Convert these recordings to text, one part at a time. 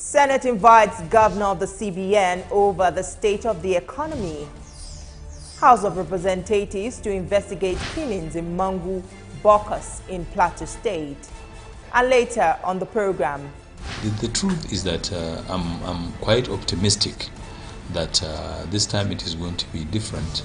Senate invites Governor of the CBN over the state of the economy. House of Representatives to investigate killings in Mangu, Bokas in Plateau State. And later on the program. The truth is that I'm quite optimistic that this time it is going to be different.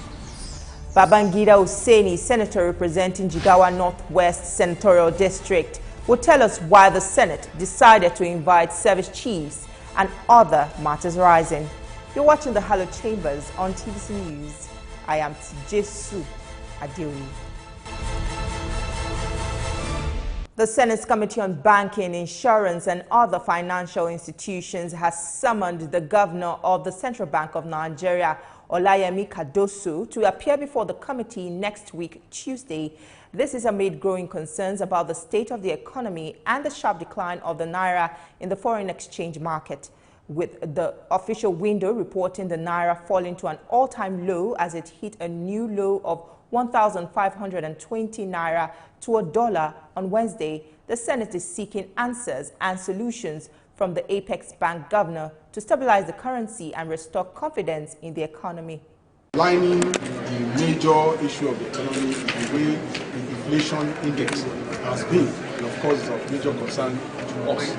Babangida Hussaini, Senator representing Jigawa Northwest Senatorial District, will tell us why the Senate decided to invite service chiefs and other matters rising. You're watching the Halo Chambers on TVC News. I am Jesu Adeoye. The Senate's Committee on Banking, Insurance and Other Financial Institutions has summoned the Governor of the Central Bank of Nigeria, Olayemi Kadosu, to appear before the committee next week, Tuesday. This is amid growing concerns about the state of the economy and the sharp decline of the naira in the foreign exchange market, with the official window reporting the naira falling to an all-time low as it hit a new low of 1,520 naira to a dollar on Wednesday. The Senate is seeking answers and solutions from the Apex Bank governor to stabilize the currency and restore confidence in the economy. Lining the major issue of the economy is the way the inflation index has been, and of course it's of major concern to us.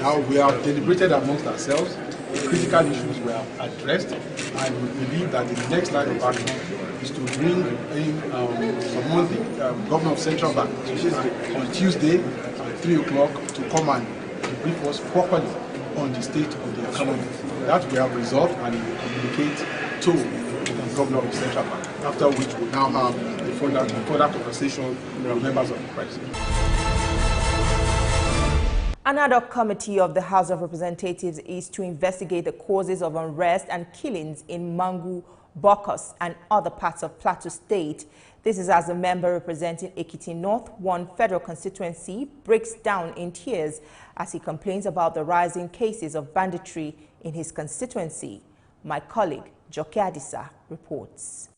Now we have deliberated amongst ourselves, the critical issues were addressed, and we believe that the next line of action is to bring in someone, the governor of Central Bank, on Tuesday at 3 o'clock to come and brief us properly on the state of the economy. That we have resolved and communicate to the governor of Central Bank, after which we now have a further conversation with members of the press. Another committee of the House of Representatives is to investigate the causes of unrest and killings in Mangu, Bokas and other parts of Plateau State. This is as a member representing Ekiti North 1 federal constituency breaks down in tears as he complains about the rising cases of banditry in his constituency. My colleague, Joke Adisa, reports.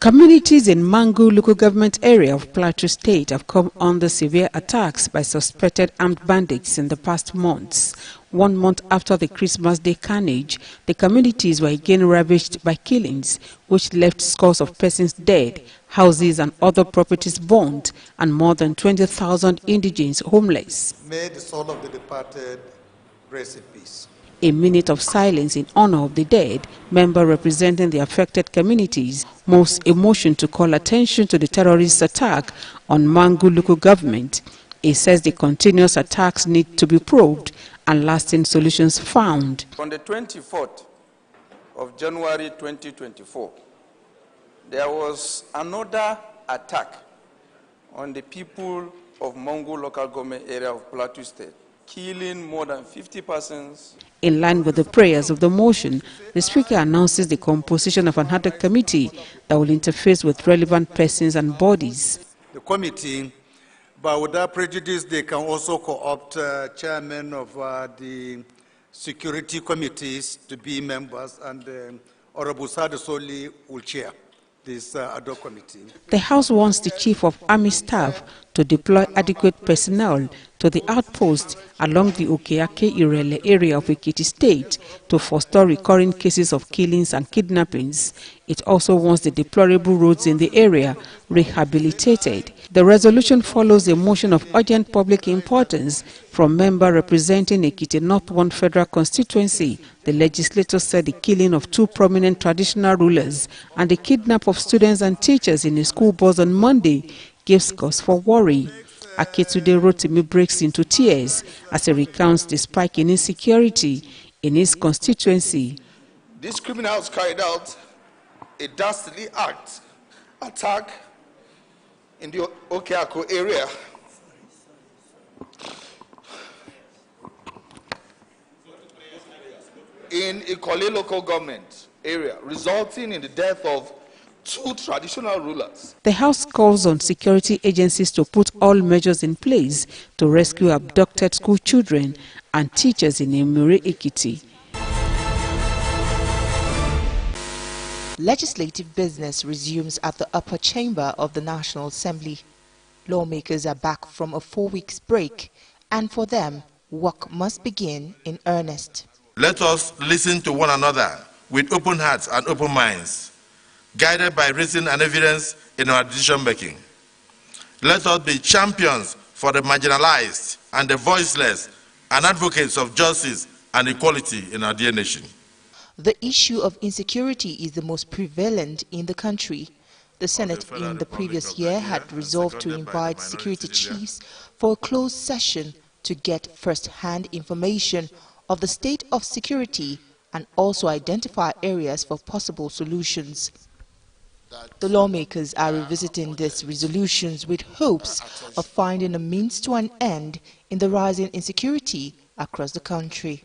Communities in Mangu local government area of Plateau State have come under severe attacks by suspected armed bandits in the past months. 1 month after the Christmas Day carnage, the communities were again ravaged by killings, which left scores of persons dead, houses and other properties burned, and more than 20,000 indigents homeless. May the soul of the departed rest in peace. A minute of silence in honor of the dead, member representing the affected communities, most emotion to call attention to the terrorist attack on Mangu local government. He says the continuous attacks need to be probed and lasting solutions found. On the 24th of January 2024, there was another attack on the people of Mangu local government area of Plateau State, killing more than 50 persons. In line with the prayers of the motion, the Speaker announces the composition of an ad hoc committee that will interface with relevant persons and bodies. The committee, but without prejudice, they can also co-opt chairmen of the security committees to be members, and Honorable Sada Soli will chair this ad hoc committee. The House wants the Chief of Army Staff to deploy adequate personnel to the outpost along the Okeake-Irele area of Ekiti State to forestall recurring cases of killings and kidnappings. It also wants the deplorable roads in the area rehabilitated. The resolution follows a motion of urgent public importance from member representing Ekiti North 1 federal constituency. The legislator said the killing of 2 prominent traditional rulers and the kidnap of students and teachers in a school bus on Monday gives cause for worry. Aketude Rotimi breaks into tears as he recounts the spike in insecurity in his constituency. These criminals carried out a dastardly attack in the Okeako area. In Ikole local government area, resulting in the death of 2 traditional rulers. The House calls on security agencies to put all measures in place to rescue abducted school children and teachers in Emure Ekiti. Legislative business resumes at the upper chamber of the National Assembly. Lawmakers are back from a 4 weeks break, and for them, work must begin in earnest. Let us listen to one another with open hearts and open minds, guided by reason and evidence in our decision-making. Let us be champions for the marginalized and the voiceless and advocates of justice and equality in our dear nation. The issue of insecurity is the most prevalent in the country. The Senate in the previous year had resolved to invite security chiefs for a closed session to get first-hand information of the state of security and also identify areas for possible solutions. The lawmakers are revisiting these resolutions with hopes of finding a means to an end in the rising insecurity across the country.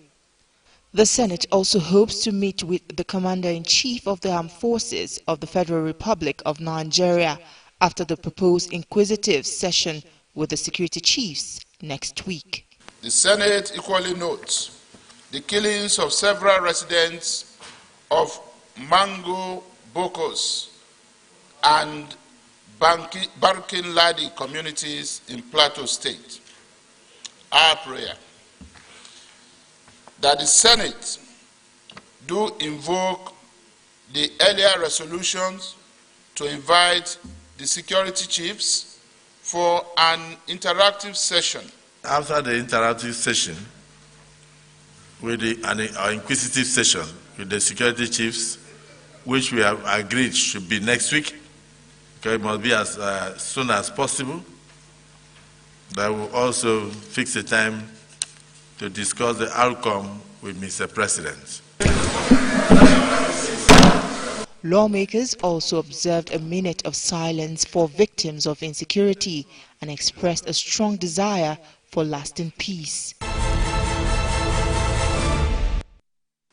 The Senate also hopes to meet with the Commander-in-Chief of the Armed Forces of the Federal Republic of Nigeria after the proposed inquisitive session with the security chiefs next week. The Senate equally notes the killings of several residents of Mango Bokos and Barkin Ladi communities in Plateau State. Our prayer that the Senate do invoke the earlier resolutions to invite the security chiefs for an interactive session. After the interactive session, with our inquisitive session with the security chiefs, which we have agreed should be next week, because it must be as soon as possible, that will also fix a time to discuss the outcome with Mr. President. Lawmakers also observed a minute of silence for victims of insecurity and expressed a strong desire for lasting peace.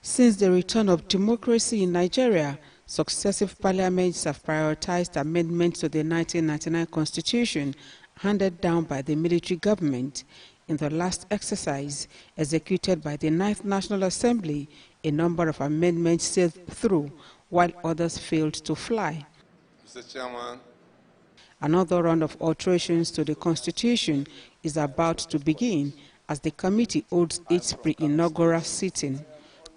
Since the return of democracy in Nigeria, successive parliaments have prioritized amendments to the 1999 Constitution handed down by the military government. In the last exercise executed by the 9th National Assembly, a number of amendments sailed through, while others failed to fly. Mr. Chairman. Another round of alterations to the Constitution is about to begin as the committee holds its pre-inaugural sitting.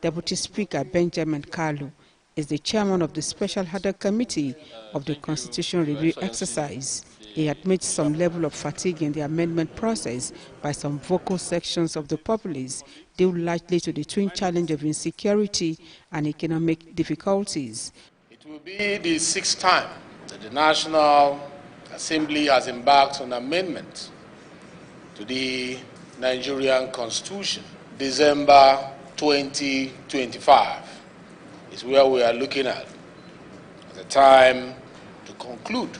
Deputy Speaker Benjamin Kalu is the chairman of the Special Ad hoc Committee of the Constitution Review exercise. He admits some level of fatigue in the amendment process by some vocal sections of the populace, due largely to the twin challenge of insecurity and economic difficulties. It will be the 6th time that the National Assembly has embarked on amendment to the Nigerian Constitution. December 2025 is where we are looking at as a time to conclude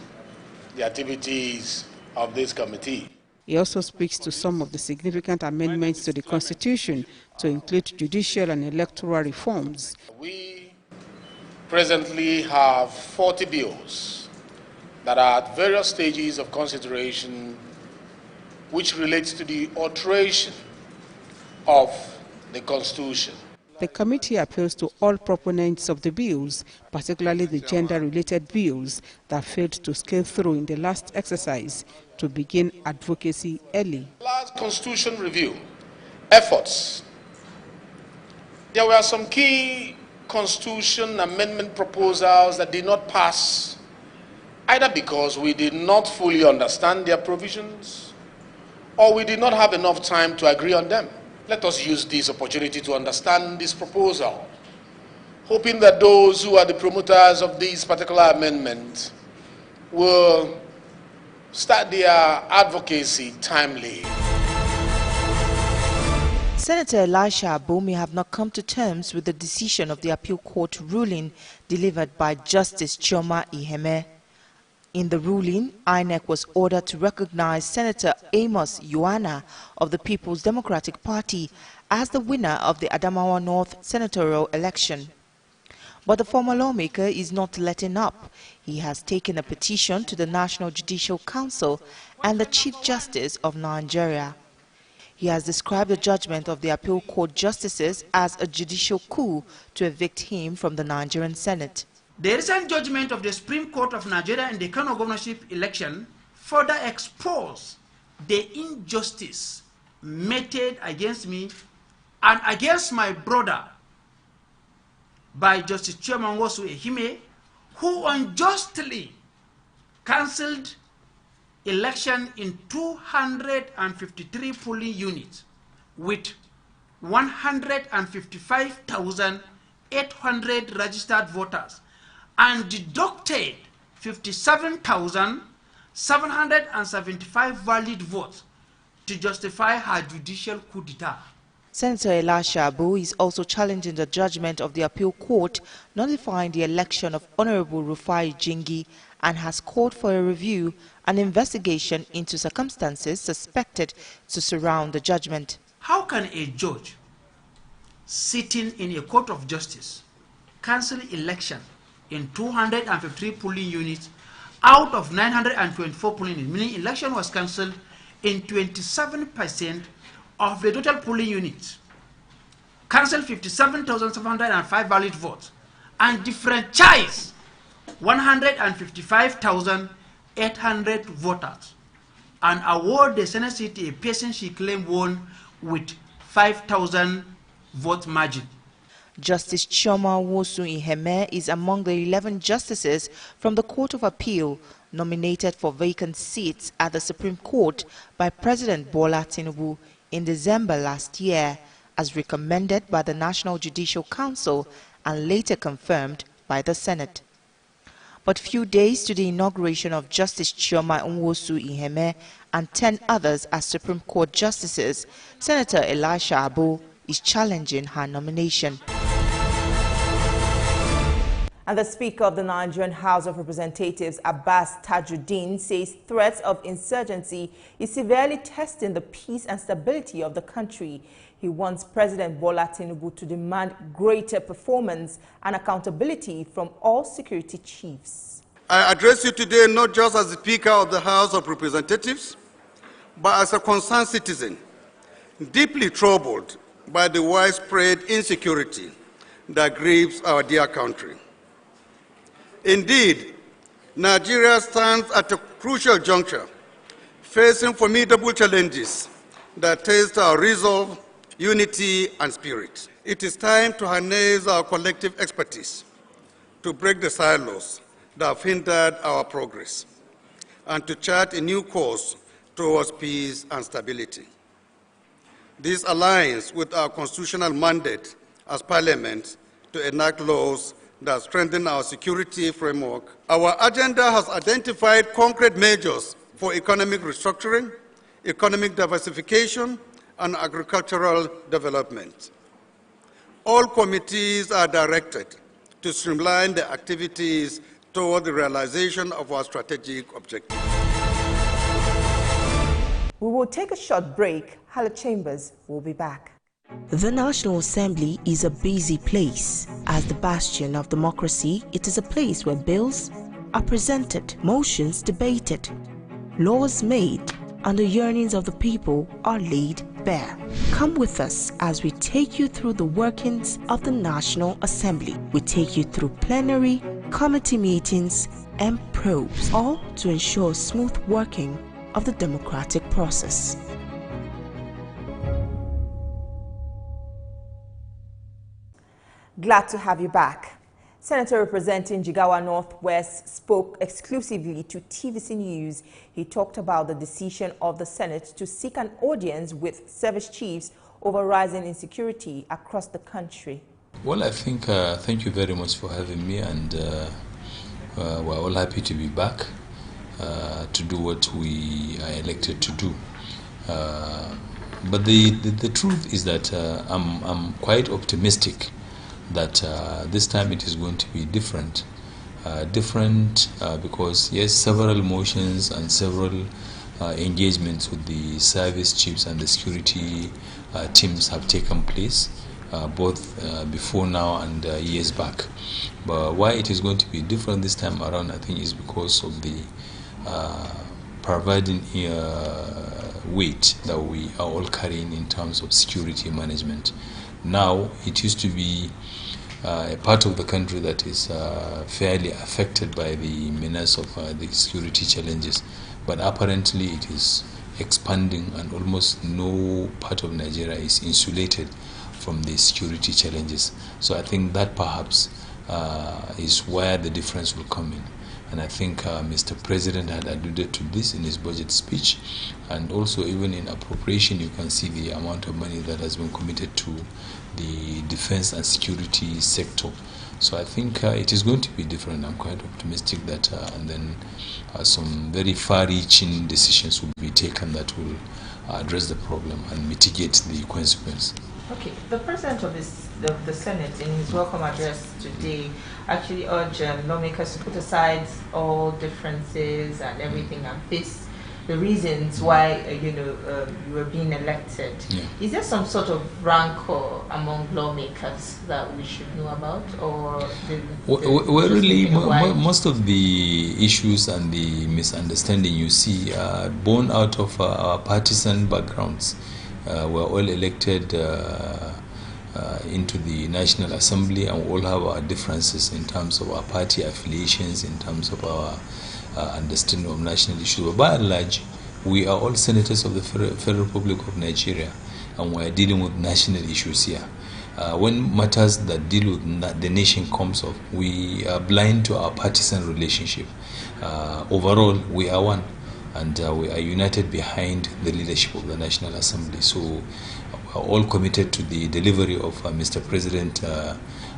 the activities of this committee. He also speaks to some of the significant amendments to the Constitution to include judicial and electoral reforms. We presently have 40 bills that are at various stages of consideration which relates to the alteration of the Constitution. The committee appeals to all proponents of the bills, particularly the gender-related bills that failed to scale through in the last exercise, to begin advocacy early. Last Constitution review efforts, there were some key Constitution amendment proposals that did not pass, either because we did not fully understand their provisions or we did not have enough time to agree on them. Let us use this opportunity to understand this proposal, hoping that those who are the promoters of this particular amendment will start their advocacy timely. Senator Elisha Abomi have not come to terms with the decision of the appeal court ruling delivered by Justice Chioma Iheme. In the ruling, INEC was ordered to recognize Senator Amos Yohana of the People's Democratic Party as the winner of the Adamawa North senatorial election. But the former lawmaker is not letting up. He has taken a petition to the National Judicial Council and the Chief Justice of Nigeria. He has described the judgment of the appeal court justices as a judicial coup to evict him from the Nigerian Senate. The recent judgment of the Supreme Court of Nigeria in the Kano governorship election further exposed the injustice meted against me and against my brother by Justice Chioma Nwosu Ehime, who unjustly cancelled election in 253 polling units with 155,800 registered voters and deducted 57,775 valid votes to justify her judicial coup d'etat. Senator Elisha Abu is also challenging the judgment of the appeal court nullifying the election of Honorable Rufai Jingi and has called for a review and investigation into circumstances suspected to surround the judgment. How can a judge sitting in a court of justice cancel election in 253 polling units out of 924 polling units, meaning election was cancelled in 27% of the total polling units, cancelled 57,705 valid votes, and differentize 155,800 voters, and award the Senate seat a person she claimed won with 5,000 vote margin. Justice Chioma Nwosu Ehime is among the 11 justices from the Court of Appeal nominated for vacant seats at the Supreme Court by President Bola Tinubu in December last year, as recommended by the National Judicial Council and later confirmed by the Senate. But few days to the inauguration of Justice Chioma Nwosu Ehime and 10 others as Supreme Court justices, Senator Elisha Abu is challenging her nomination. And the Speaker of the Nigerian House of Representatives, Abbas Tajuddin, says threats of insurgency is severely testing the peace and stability of the country. He wants President Bola Tinubu to demand greater performance and accountability from all security chiefs. I address you today not just as the Speaker of the House of Representatives, but as a concerned citizen, deeply troubled by the widespread insecurity that grieves our dear country. Indeed, Nigeria stands at a crucial juncture, facing formidable challenges that test our resolve, unity, and spirit. It is time to harness our collective expertise to break the silos that have hindered our progress and to chart a new course towards peace and stability. This aligns with our constitutional mandate as Parliament to enact laws that strengthen our security framework. Our agenda has identified concrete measures for economic restructuring, economic diversification, and agricultural development. All committees are directed to streamline the activities toward the realization of our strategic objectives. We will take a short break. Hala Chambers will be back. The National Assembly is a busy place. As the bastion of democracy, it is a place where bills are presented, motions debated, laws made, and the yearnings of the people are laid bare. Come with us as we take you through the workings of the National Assembly. We take you through plenary, committee meetings, and probes, all to ensure smooth working of the democratic process. Glad to have you back. Senator representing Jigawa Northwest spoke exclusively to TVC News. He talked about the decision of the Senate to seek an audience with service chiefs over rising insecurity across the country. Well, I think, thank you very much for having me, and we're all happy to be back to do what we are elected to do. But the truth is that I'm quite optimistic that this time it is going to be different. Because yes, several motions and several engagements with the service chiefs and the security teams have taken place, both before now and years back. But why it is going to be different this time around, I think, is because of the providing weight that we are all carrying in terms of security management. Now, it used to be a part of the country that is fairly affected by the menace of the security challenges, but apparently it is expanding, and almost no part of Nigeria is insulated from the security challenges. So I think that perhaps is where the difference will come in. And I think Mr. President had alluded to this in his budget speech, and also even in appropriation you can see the amount of money that has been committed to the defense and security sector. So I think it is going to be different. I'm quite optimistic that and then some very far-reaching decisions will be taken that will address the problem and mitigate the consequence. Okay, the President of the Senate in his welcome address today actually urged lawmakers to put aside all differences and everything and face the reasons why you were being elected. Yeah. Is there some sort of rancor among lawmakers that we should know about, or well, really most of the issues and the misunderstanding you see are born out of our partisan backgrounds. We're all elected into the National Assembly, and we all have our differences in terms of our party affiliations, in terms of our understanding of national issues. But by and large, we are all senators of the Federal Republic of Nigeria, and we are dealing with national issues here. When matters that deal with the nation comes up, we are blind to our partisan relationship. Overall, we are one, and we are united behind the leadership of the National Assembly. So we are all committed to the delivery of Mr. President's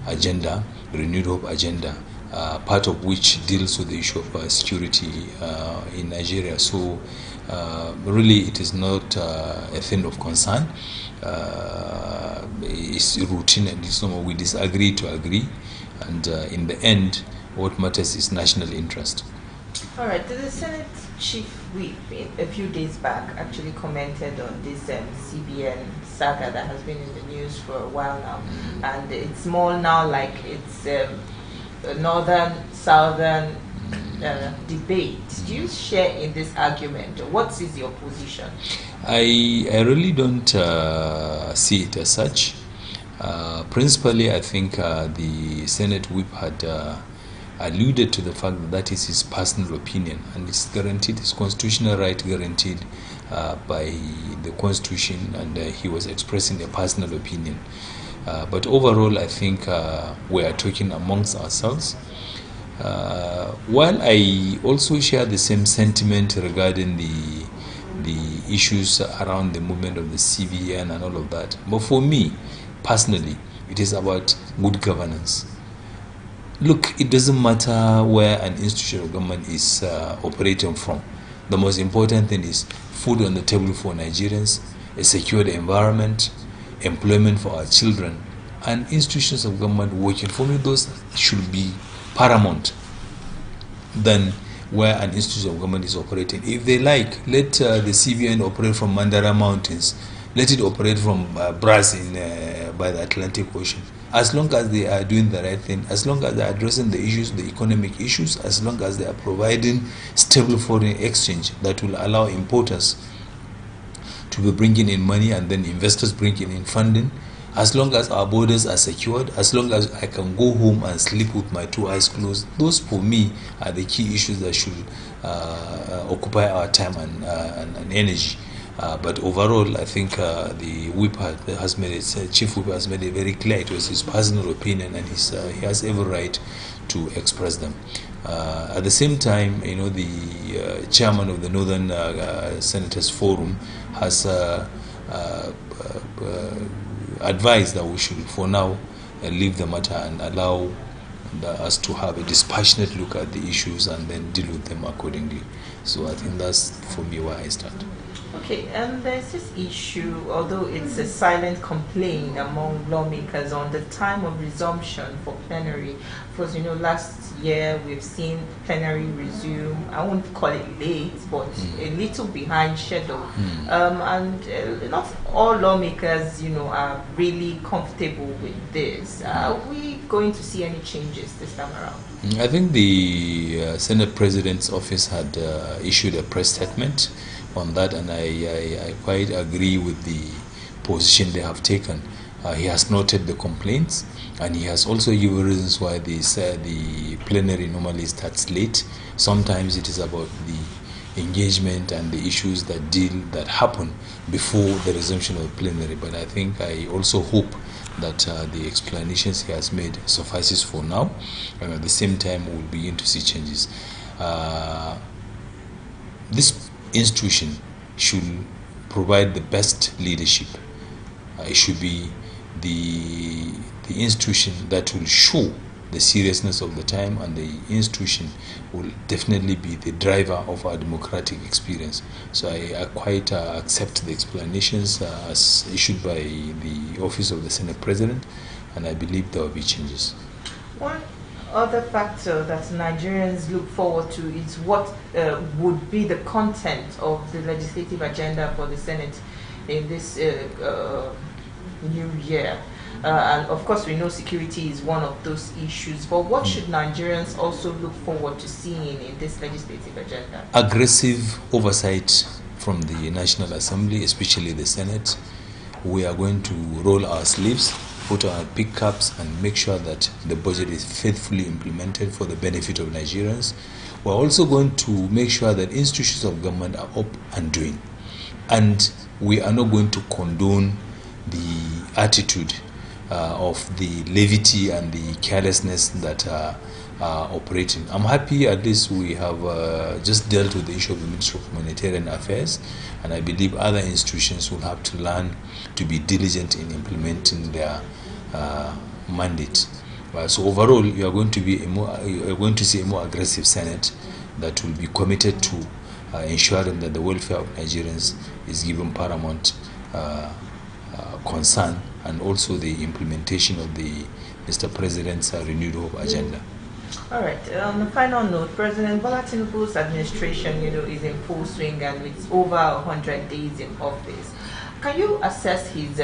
agenda, Renewed Hope agenda, part of which deals with the issue of security in Nigeria. So really it is not a thing of concern. It's routine and it's normal. We disagree to agree, and in the end what matters is national interest. All right, the Senate Chief Whip a few days back actually commented on this CBN saga that has been in the news for a while now, and it's more now like it's a northern-southern debate. Do you share in this argument? What is your position? I really don't see it as such. Principally, I think the Senate Whip had alluded to the fact that that is his personal opinion, and it's guaranteed, his constitutional right guaranteed by the Constitution, and he was expressing a personal opinion. But overall, I think we are talking amongst ourselves. While I also share the same sentiment regarding the issues around the movement of the CBN and all of that, but for me, personally, it is about good governance. Look, it doesn't matter where an institution of government is operating from. The most important thing is food on the table for Nigerians, a secured environment, employment for our children, and institutions of government working. For me, those should be paramount than where an institution of government is operating. If they like, let the CBN operate from Mandara Mountains. Let it operate from Brass by the Atlantic Ocean. As long as they are doing the right thing, as long as they are addressing the issues, the economic issues, as long as they are providing stable foreign exchange that will allow importers to be bringing in money and then investors bringing in funding, as long as our borders are secured, as long as I can go home and sleep with my two eyes closed, those for me are the key issues that should occupy our time and energy. But overall, I think the Whip has made it, Chief Whip has made it very clear. It was his personal opinion, and he has every right to express them. At the same time, the chairman of the Northern Senators Forum has advised that we should, for now, leave the matter and allow us to have a dispassionate look at the issues and then deal with them accordingly. So I think that's, for me, where I stand. Okay, and there's this issue, although it's a silent complaint among lawmakers on the time of resumption for plenary. Because, last year we've seen plenary resume, I won't call it late, but a little behind schedule. And not all lawmakers, are really comfortable with this. Are we going to see any changes this time around? I think the Senate President's office had issued a press statement on that, and I quite agree with the position they have taken. He has noted the complaints, and he has also given reasons why the plenary normally starts late. Sometimes it is about the engagement and the issues that happen before the resumption of plenary. But I think I also hope that the explanations he has made suffices for now, and at the same time we'll begin to see changes. This institution should provide the best leadership. It should be the institution that will show the seriousness of the time, and the institution will definitely be the driver of our democratic experience. So I quite accept the explanations as issued by the Office of the Senate President, and I believe there will be changes. One other factor that Nigerians look forward to is what would be the content of the legislative agenda for the Senate in this new year. And of course, we know security is one of those issues, but what should Nigerians also look forward to seeing in this legislative agenda? Aggressive oversight from the National Assembly, especially the Senate. We are going to roll our sleeves, put our big caps, and make sure that the budget is faithfully implemented for the benefit of Nigerians. We're also going to make sure that institutions of government are up and doing. And we are not going to condone the attitude of the levity and the carelessness that are operating. I'm happy at least we have just dealt with the issue of the Ministry of Humanitarian Affairs, and I believe other institutions will have to learn to be diligent in implementing their mandate. So overall, you are going to see a more aggressive Senate that will be committed to ensuring that the welfare of Nigerians is given paramount concern, and also the implementation of the Mr. President's renewed hope agenda. All right. On the final note, President Bola Tinubu's administration, is in full swing and with over 100 days in office. Can you assess his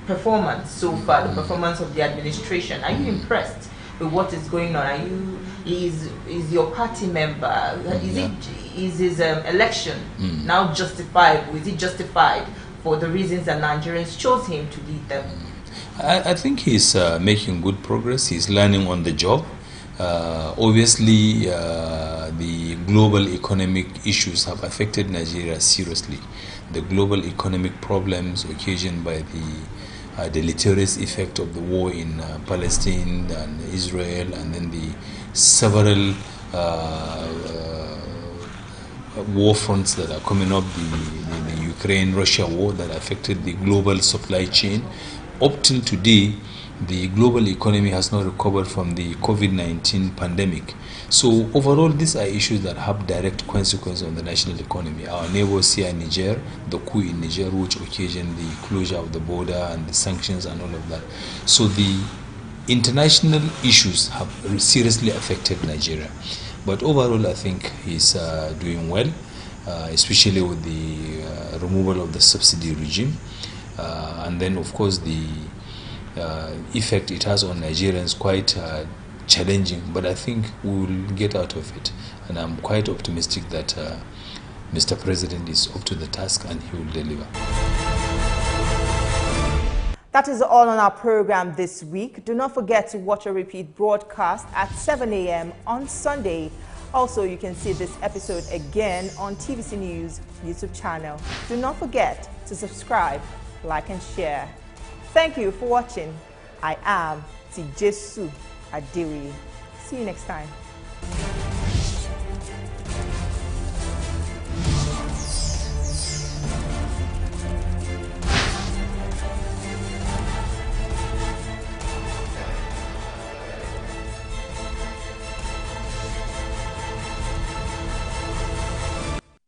performance so far, the performance of the administration? Are you impressed with what is going on? Is your party member? Is his election now justified? Is it justified for the reasons that Nigerians chose him to lead them? I think he's making good progress. He's learning on the job. Obviously, the global economic issues have affected Nigeria seriously. The global economic problems occasioned by the deleterious effect of the war in Palestine and Israel, and then the several war fronts that are coming up, the Ukraine-Russia war that affected the global supply chain. Up till today, the global economy has not recovered from the COVID-19 pandemic. So overall, these are issues that have direct consequences on the national economy. Our neighbors here in Niger, the coup in Niger, which occasioned the closure of the border and the sanctions and all of that. So the international issues have seriously affected Nigeria. But overall, I think he's doing well, especially with the removal of the subsidy regime. And then, of course, the effect it has on Nigerians quite challenging, but I think we will get out of it. And I'm quite optimistic that Mr. President is up to the task and he will deliver. That is all on our program this week. Do not forget to watch a repeat broadcast at 7 a.m. on Sunday. Also, you can see this episode again on TVC News YouTube channel. Do not forget to subscribe, like and share. Thank you for watching. I am TVC Adewi. See you next time.